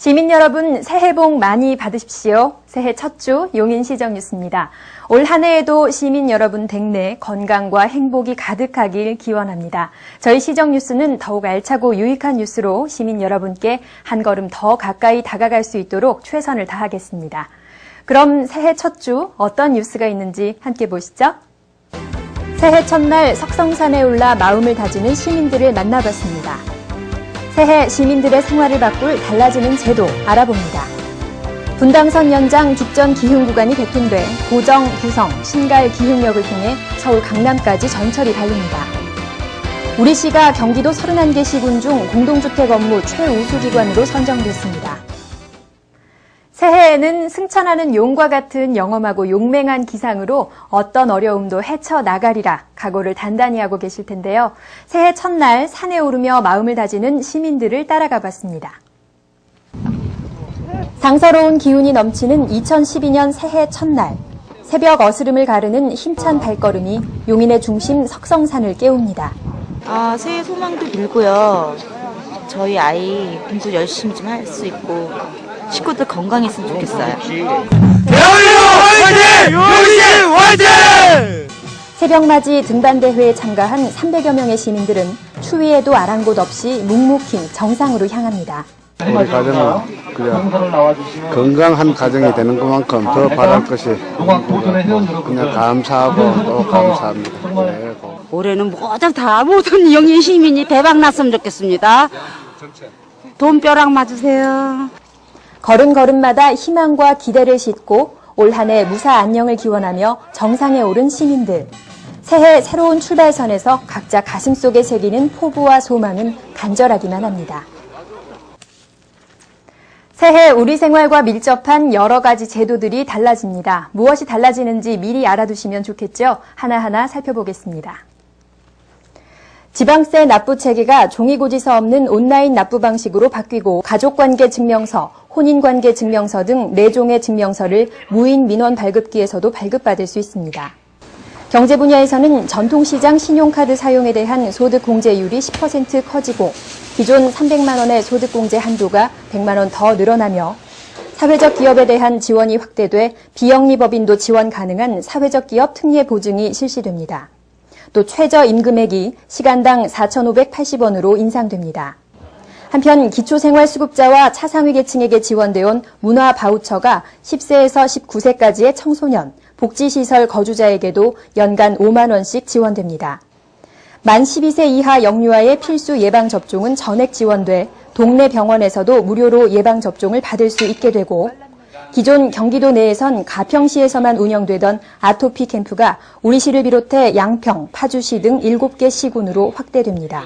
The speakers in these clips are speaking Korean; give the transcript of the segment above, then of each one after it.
시민 여러분, 새해 복 많이 받으십시오. 새해 첫 주 용인시정 뉴스입니다. 올 한 해에도 시민 여러분 댁내 건강과 행복이 가득하길 기원합니다. 저희 시정 뉴스는 더욱 알차고 유익한 뉴스로 시민 여러분께 한 걸음 더 가까이 다가갈 수 있도록 최선을 다하겠습니다. 그럼 새해 첫 주 어떤 뉴스가 있는지 함께 보시죠. 새해 첫날 석성산에 올라 마음을 다지는 시민들을 만나봤습니다. 새해 시민들의 생활을 바꿀 달라지는 제도 알아봅니다. 분당선 연장 죽전 기흥 구간이 개통돼 고정, 구성, 신갈 기흥역을 통해 서울 강남까지 전철이 달립니다. 우리시가 경기도 31개 시군 중 공동주택 업무 최우수 기관으로 선정됐습니다. 새해에는 승천하는 용과 같은 영험하고 용맹한 기상으로 어떤 어려움도 헤쳐나가리라 각오를 단단히 하고 계실 텐데요. 새해 첫날 산에 오르며 마음을 다지는 시민들을 따라가 봤습니다. 상서로운 기운이 넘치는 2012년 새해 첫날, 새벽 어스름을 가르는 힘찬 발걸음이 용인의 중심 석성산을 깨웁니다. 새해 소망도 빌고요. 저희 아이 공부 열심히 좀 할 수 있고 식구들 건강했으면 좋겠어요. 대한민국 화이팅! 용신 화이팅! 새벽맞이 등반대회에 참가한 300여 명의 시민들은 추위에도 아랑곳 없이 묵묵히 정상으로 향합니다. 우리 가정은 건강한 가정이 되는 것만큼 더 바랄 것이 그냥 감사하고 또 감사합니다. 네. 올해는 모든 용인 시민이 대박 났으면 좋겠습니다. 돈벼락 맞으세요. 걸음걸음마다 희망과 기대를 싣고 올 한 해 무사 안녕을 기원하며 정상에 오른 시민들. 새해 새로운 출발선에서 각자 가슴속에 새기는 포부와 소망은 간절하기만 합니다. 새해 우리 생활과 밀접한 여러 가지 제도들이 달라집니다. 무엇이 달라지는지 미리 알아두시면 좋겠죠? 하나하나 살펴보겠습니다. 지방세 납부 체계가 종이고지서 없는 온라인 납부 방식으로 바뀌고 가족관계 증명서, 혼인관계 증명서 등 4종의 증명서를 무인 민원 발급기에서도 발급받을 수 있습니다. 경제 분야에서는 전통시장 신용카드 사용에 대한 소득공제율이 10% 커지고 기존 300만 원의 소득공제 한도가 100만 원 더 늘어나며 사회적 기업에 대한 지원이 확대돼 비영리법인도 지원 가능한 사회적 기업 특례 보증이 실시됩니다. 또 최저임금액이 시간당 4,580원으로 인상됩니다. 한편 기초생활수급자와 차상위 계층에게 지원되어온 문화바우처가 10세에서 19세까지의 청소년, 복지시설 거주자에게도 연간 5만 원씩 지원됩니다. 만 12세 이하 영유아의 필수 예방접종은 전액 지원돼 동네 병원에서도 무료로 예방접종을 받을 수 있게 되고 기존 경기도 내에선 가평시에서만 운영되던 아토피 캠프가 우리시를 비롯해 양평, 파주시 등 7개 시군으로 확대됩니다.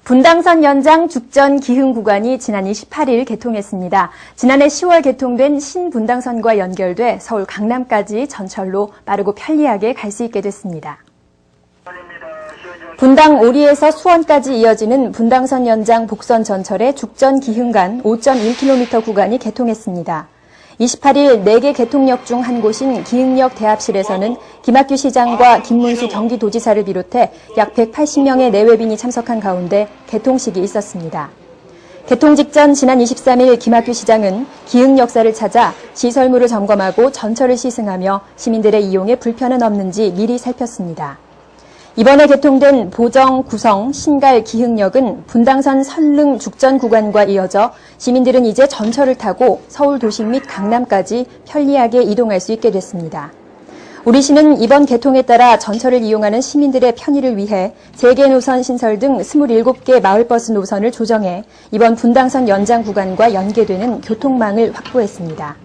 분당선 연장 죽전 기흥 구간이 지난 28일 개통했습니다. 지난해 10월 개통된 신분당선과 연결돼 서울 강남까지 전철로 빠르고 편리하게 갈 수 있게 됐습니다. 분당 오리에서 수원까지 이어지는 분당선 연장 복선 전철의 죽전 기흥 간 5.1km 구간이 개통했습니다. 28일 4개 개통역 중 한 곳인 기흥역 대합실에서는 김학규 시장과 김문수 경기도지사를 비롯해 약 180명의 내외빈이 참석한 가운데 개통식이 있었습니다. 개통 직전 지난 23일 김학규 시장은 기흥 역사를 찾아 시설물을 점검하고 전철을 시승하며 시민들의 이용에 불편은 없는지 미리 살폈습니다. 이번에 개통된 보정, 구성, 신갈, 기흥역은 분당선 설릉 죽전 구간과 이어져 시민들은 이제 전철을 타고 서울 도심 및 강남까지 편리하게 이동할 수 있게 됐습니다. 우리시는 이번 개통에 따라 전철을 이용하는 시민들의 편의를 위해 3개 노선 신설 등 27개 마을버스 노선을 조정해 이번 분당선 연장 구간과 연계되는 교통망을 확보했습니다.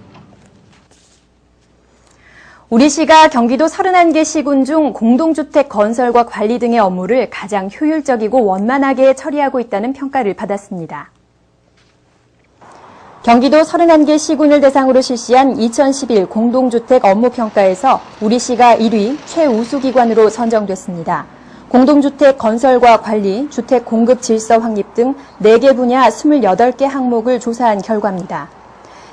우리시가 경기도 31개 시군 중 공동주택 건설과 관리 등의 업무를 가장 효율적이고 원만하게 처리하고 있다는 평가를 받았습니다. 경기도 31개 시군을 대상으로 실시한 2011 공동주택 업무평가에서 우리시가 1위 최우수기관으로 선정됐습니다. 공동주택 건설과 관리, 주택 공급 질서 확립 등 4개 분야 28개 항목을 조사한 결과입니다.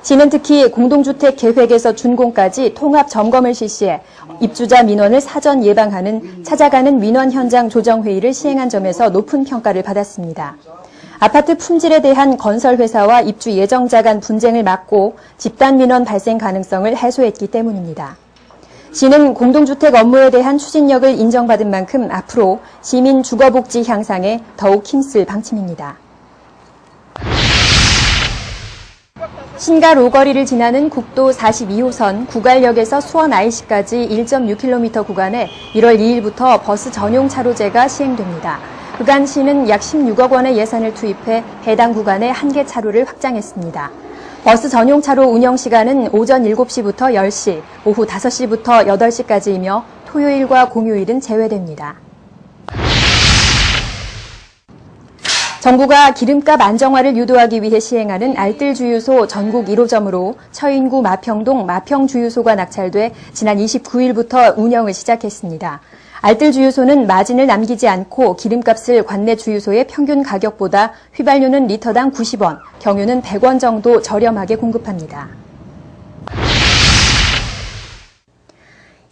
시는 특히 공동주택 계획에서 준공까지 통합 점검을 실시해 입주자 민원을 사전 예방하는 찾아가는 민원 현장 조정 회의를 시행한 점에서 높은 평가를 받았습니다. 아파트 품질에 대한 건설회사와 입주 예정자 간 분쟁을 막고 집단 민원 발생 가능성을 해소했기 때문입니다. 시는 공동주택 업무에 대한 추진력을 인정받은 만큼 앞으로 시민 주거복지 향상에 더욱 힘쓸 방침입니다. 신갈 오거리를 지나는 국도 42호선 구갈역에서 수원 IC까지 1.6km 구간에 1월 2일부터 버스 전용 차로제가 시행됩니다. 그간 시는 약 16억 원의 예산을 투입해 해당 구간에 한 개 차로를 확장했습니다. 버스 전용 차로 운영 시간은 오전 7시부터 10시, 오후 5시부터 8시까지이며 토요일과 공휴일은 제외됩니다. 정부가 기름값 안정화를 유도하기 위해 시행하는 알뜰주유소 전국 1호점으로 처인구 마평동 마평주유소가 낙찰돼 지난 29일부터 운영을 시작했습니다. 알뜰주유소는 마진을 남기지 않고 기름값을 관내 주유소의 평균 가격보다 휘발유는 리터당 90원, 경유는 100원 정도 저렴하게 공급합니다.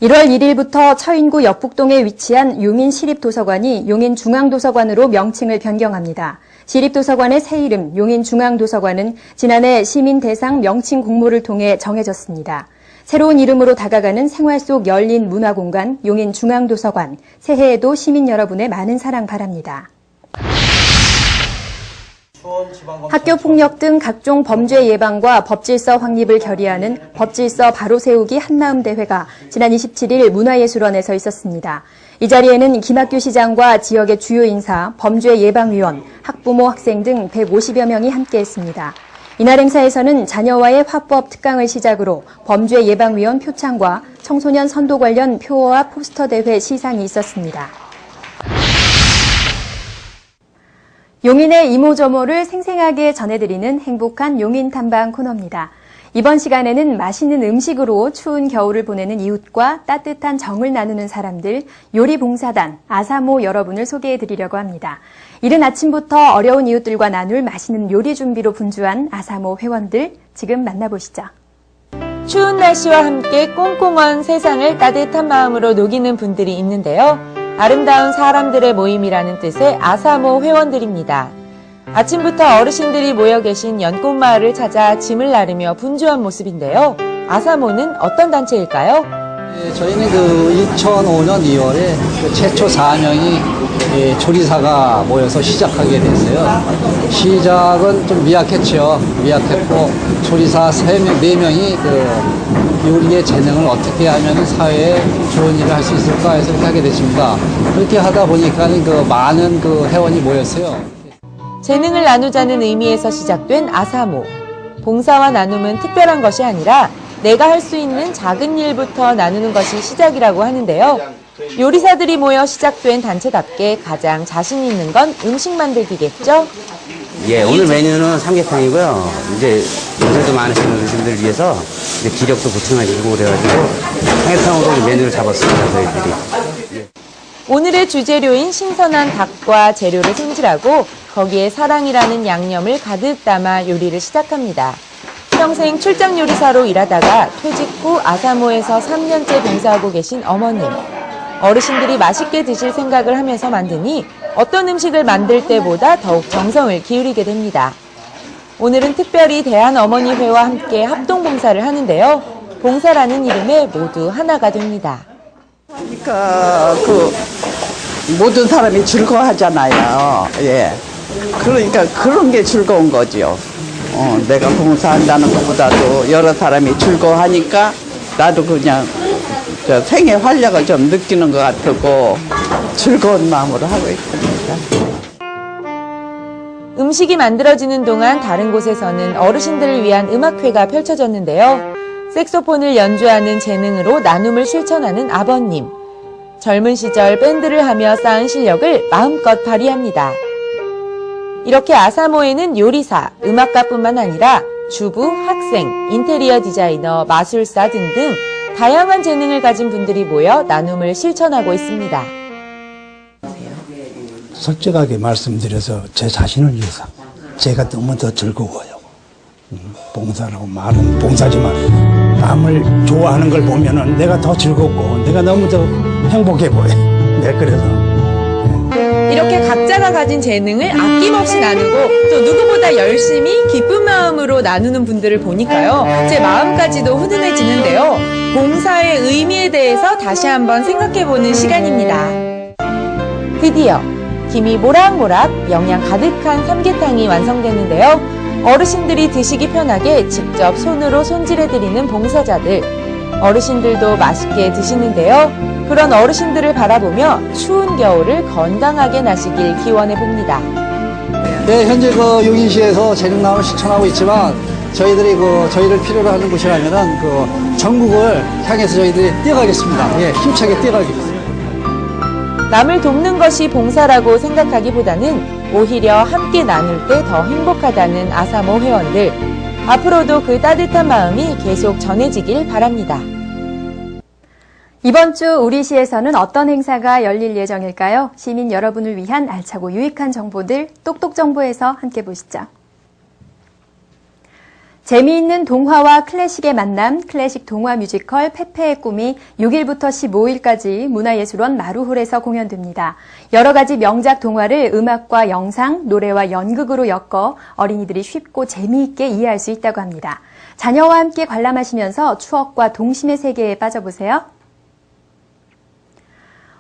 1월 1일부터 처인구 역북동에 위치한 용인시립도서관이 용인중앙도서관으로 명칭을 변경합니다. 시립도서관의 새 이름 용인중앙도서관은 지난해 시민 대상 명칭 공모를 통해 정해졌습니다. 새로운 이름으로 다가가는 생활 속 열린 문화공간 용인중앙도서관, 새해에도 시민 여러분의 많은 사랑 바랍니다. 학교폭력 등 각종 범죄 예방과 법질서 확립을 결의하는 법질서 바로 세우기 한마음 대회가 지난 27일 문화예술원에서 있었습니다. 이 자리에는 김학규 시장과 지역의 주요 인사, 범죄예방위원, 학부모, 학생 등 150여 명이 함께했습니다. 이날 행사에서는 자녀와의 화법 특강을 시작으로 범죄예방위원 표창과 청소년 선도 관련 표어와 포스터 대회 시상이 있었습니다. 용인의 이모저모를 생생하게 전해드리는 행복한 용인 탐방 코너입니다. 이번 시간에는 맛있는 음식으로 추운 겨울을 보내는 이웃과 따뜻한 정을 나누는 사람들, 요리봉사단, 아사모 여러분을 소개해드리려고 합니다. 이른 아침부터 어려운 이웃들과 나눌 맛있는 요리 준비로 분주한 아사모 회원들, 지금 만나보시죠. 추운 날씨와 함께 꽁꽁한 세상을 따뜻한 마음으로 녹이는 분들이 있는데요. 아름다운 사람들의 모임이라는 뜻의 아사모 회원들입니다. 아침부터 어르신들이 모여 계신 연꽃마을을 찾아 짐을 나르며 분주한 모습인데요. 아사모는 어떤 단체일까요? 네, 저희는 2005년 2월에 최초 4명이 조리사가 모여서 시작하게 됐어요. 시작은 좀 미약했죠. 미약했고 조리사 4명이 요리의 재능을 어떻게 하면 사회에 좋은 일을 할 수 있을까 해서 이렇게 하게 됐습니다. 그렇게 하다 보니까 많은 회원이 모였어요. 재능을 나누자는 의미에서 시작된 아사모. 봉사와 나눔은 특별한 것이 아니라 내가 할 수 있는 작은 일부터 나누는 것이 시작이라고 하는데요. 요리사들이 모여 시작된 단체답게 가장 자신 있는 건 음식 만들기겠죠? 예, 오늘 메뉴는 삼계탕이고요. 이제 연세도 많으신 어르신들 위해서 이제 기력도 보충해주고 그래가지고 삼계탕으로 메뉴를 잡았습니다, 저희들이. 예. 오늘의 주재료인 신선한 닭과 재료를 손질하고 거기에 사랑이라는 양념을 가득 담아 요리를 시작합니다. 평생 출장 요리사로 일하다가 퇴직 후 아사모에서 3년째 봉사하고 계신 어머님. 어르신들이 맛있게 드실 생각을 하면서 만드니 어떤 음식을 만들 때보다 더욱 정성을 기울이게 됩니다. 오늘은 특별히 대한어머니회와 함께 합동봉사를 하는데요. 봉사라는 이름에 모두 하나가 됩니다. 그러니까 모든 사람이 즐거워하잖아요. 예. 그러니까 그런 게 즐거운 거지요. 내가 봉사한다는 것보다도 여러 사람이 즐거워하니까 나도 그냥 생의 활력을 좀 느끼는 것 같고 즐거운 마음으로 하고 있습니다. 음식이 만들어지는 동안 다른 곳에서는 어르신들을 위한 음악회가 펼쳐졌는데요. 색소폰을 연주하는 재능으로 나눔을 실천하는 아버님. 젊은 시절 밴드를 하며 쌓은 실력을 마음껏 발휘합니다. 이렇게 아사모에는 요리사, 음악가뿐만 아니라 주부, 학생, 인테리어 디자이너, 마술사 등등 다양한 재능을 가진 분들이 모여 나눔을 실천하고 있습니다. 솔직하게 말씀드려서 제 자신을 위해서 제가 너무 더 즐거워요. 봉사라고 말은 봉사지만 남을 좋아하는 걸 보면은 내가 더 즐겁고 내가 너무 더 행복해 보여. 네, 그래서 이렇게 각자가 가진 재능을 아낌없이 나누고 또 누구보다 열심히 기쁜 마음으로 나누는 분들을 보니까요. 제 마음까지도 훈훈해지는데요. 봉사의 의미에 대해서 다시 한번 생각해보는 시간입니다. 드디어 김이 모락모락 영양 가득한 삼계탕이 완성되는데요. 어르신들이 드시기 편하게 직접 손으로 손질해드리는 봉사자들. 어르신들도 맛있게 드시는데요. 그런 어르신들을 바라보며 추운 겨울을 건강하게 나시길 기원해 봅니다. 네, 현재 그 용인시에서 재능나무를 실천하고 있지만 저희들이 저희를 필요로 하는 곳이라면은 전국을 향해서 저희들이 뛰어가겠습니다. 예, 힘차게 뛰어가겠습니다. 남을 돕는 것이 봉사라고 생각하기보다는 오히려 함께 나눌 때 더 행복하다는 아사모 회원들. 앞으로도 그 따뜻한 마음이 계속 전해지길 바랍니다. 이번 주 우리 시에서는 어떤 행사가 열릴 예정일까요? 시민 여러분을 위한 알차고 유익한 정보들 똑똑정보에서 함께 보시죠. 재미있는 동화와 클래식의 만남, 클래식 동화 뮤지컬 페페의 꿈이 6일부터 15일까지 문화예술원 마루홀에서 공연됩니다. 여러 가지 명작 동화를 음악과 영상, 노래와 연극으로 엮어 어린이들이 쉽고 재미있게 이해할 수 있다고 합니다. 자녀와 함께 관람하시면서 추억과 동심의 세계에 빠져보세요.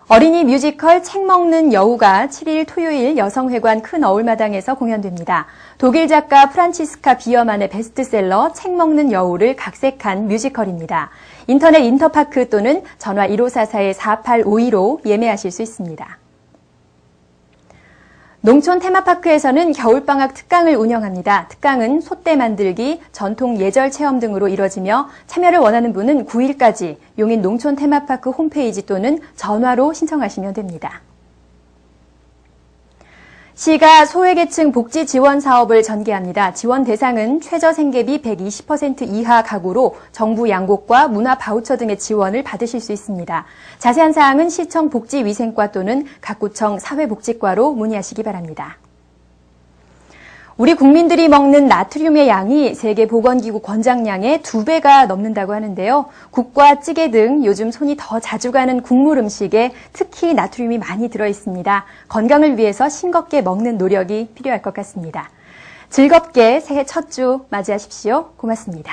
어린이 뮤지컬 책 먹는 여우가 7일 토요일 여성회관 큰 어울마당에서 공연됩니다. 독일 작가 프란치스카 비어만의 베스트셀러 책 먹는 여우를 각색한 뮤지컬입니다. 인터넷 인터파크 또는 전화 1544-4852로 예매하실 수 있습니다. 농촌 테마파크에서는 겨울방학 특강을 운영합니다. 특강은 솥대 만들기, 전통 예절 체험 등으로 이뤄지며 참여를 원하는 분은 9일까지 용인 농촌 테마파크 홈페이지 또는 전화로 신청하시면 됩니다. 시가 소외계층 복지 지원 사업을 전개합니다. 지원 대상은 최저 생계비 120% 이하 가구로 정부 양곡과 문화 바우처 등의 지원을 받으실 수 있습니다. 자세한 사항은 시청 복지위생과 또는 각 구청 사회복지과로 문의하시기 바랍니다. 우리 국민들이 먹는 나트륨의 양이 세계보건기구 권장량의 2배가 넘는다고 하는데요. 국과 찌개 등 요즘 손이 더 자주 가는 국물 음식에 특히 나트륨이 많이 들어있습니다. 건강을 위해서 싱겁게 먹는 노력이 필요할 것 같습니다. 즐겁게 새해 첫 주 맞이하십시오. 고맙습니다.